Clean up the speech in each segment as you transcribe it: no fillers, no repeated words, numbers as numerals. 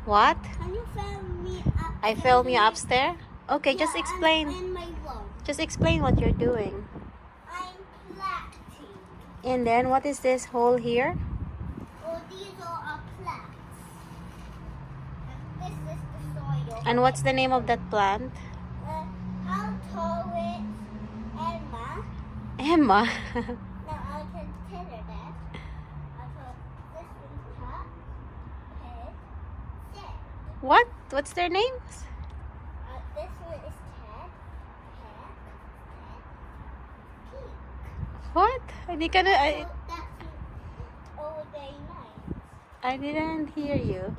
What? Can you film me up? I film you upstairs? Okay, just Yeah, explain. in my room. Just explain what you're doing. I'm planting. And then what is this hole here? Oh, these are our plants. And this is the soil. And what's the name of that plant? How tall is Emma? Emma. No, I can tell her that. This one's top, head, set. What? What's their names? This one is Ted, head, peak. What? Hindi ka na, So that's all very nice. I didn't hear you.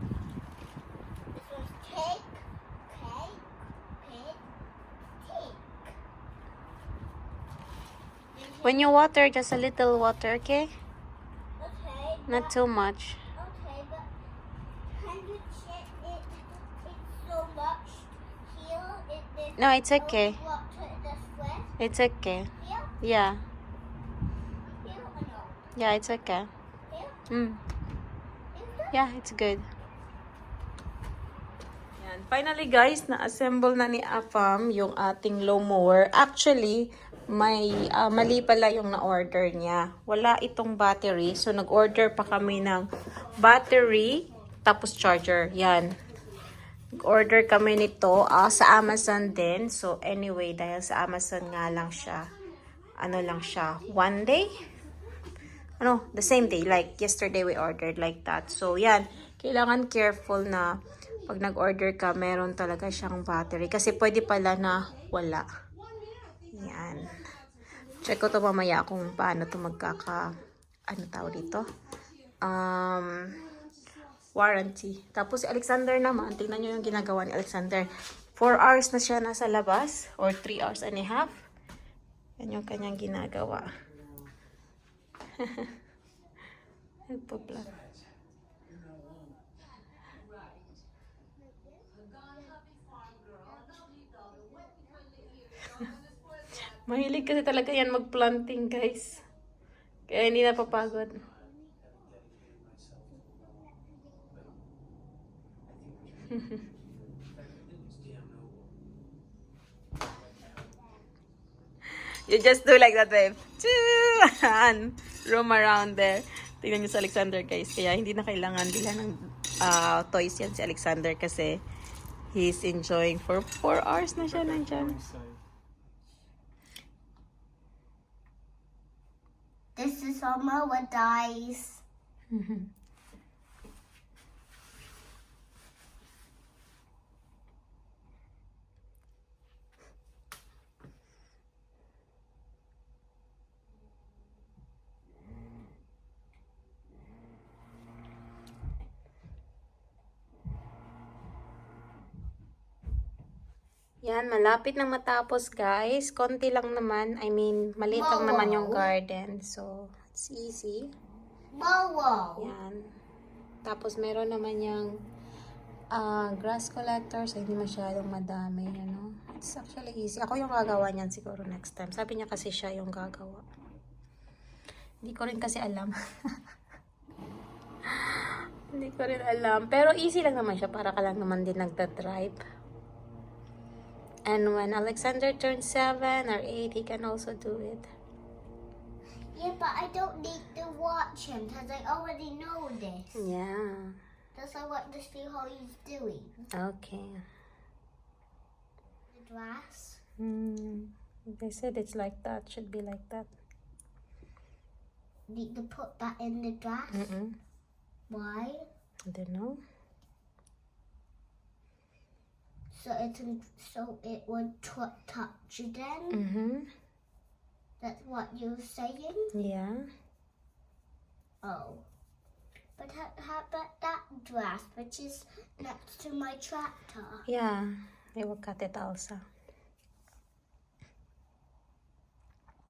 This one's cake, cake, pig, teak. When you water, just a little water, okay? Okay. Not too much. Okay, but can you check it? It's so much here. No, it's okay. Water this way. It's okay. Here, Yeah. here or no? Yeah, it's okay. Here, Mm. here. Yeah, it's good. Yan. Finally guys, na-assemble na ni Afam yung ating lawnmower. Actually, may mali pala yung na-order niya. Wala itong battery. So, nag-order pa kami ng battery tapos charger. Yan. Nag-order kami nito sa Amazon din. So, anyway, dahil sa Amazon nga lang siya, ano lang siya, one day? Ano, the same day. Like, yesterday we ordered like that. So, yan. Kailangan careful na pag nag-order ka, meron talaga siyang battery. Kasi pwede pala na wala. Yan. Check ko to mamaya kung paano to ano tawag dito? Warranty. Tapos si Alexander naman, tingnan nyo yung ginagawa ni Alexander. 4 hours na siya nasa labas, or 3 hours and a half. Yan yung kanyang ginagawa. Nagpa-plan. Mahilig kasi talaga yan mag-planting, guys. Kaya hindi napapagod. You just do like that, babe. And roam around there. Tingnan niyo si Alexander, guys. Kaya hindi na kailangan bila ng toys yan si Alexander kasi he's enjoying for 4 hours na siya nandyan. This is on our dice. Yan, malapit nang matapos, guys. Konti lang naman. I mean, maliit lang naman yung garden. So, it's easy. Wow. Yan. Tapos, meron naman yung grass collector. So, hindi masyadong madami. Ano? It's actually easy. Ako yung gagawa niyan siguro next time. Sabi niya kasi siya yung gagawa. Hindi ko rin kasi alam. Hindi ko rin alam. Pero easy lang naman siya. Para ka lang naman din nagda-drive. And when Alexander turns 7 or 8, he can also do it. Yeah, but I don't need to watch him because I already know this. Yeah. Because I want to see how he's doing. Okay. The grass. They said it's like that. Should be like that. Need to put that in the grass. Why? I don't know. So it would touch again. That's what you're saying. Yeah. Oh, but how about that grass, which is next to my tractor? Yeah. They will cut it also.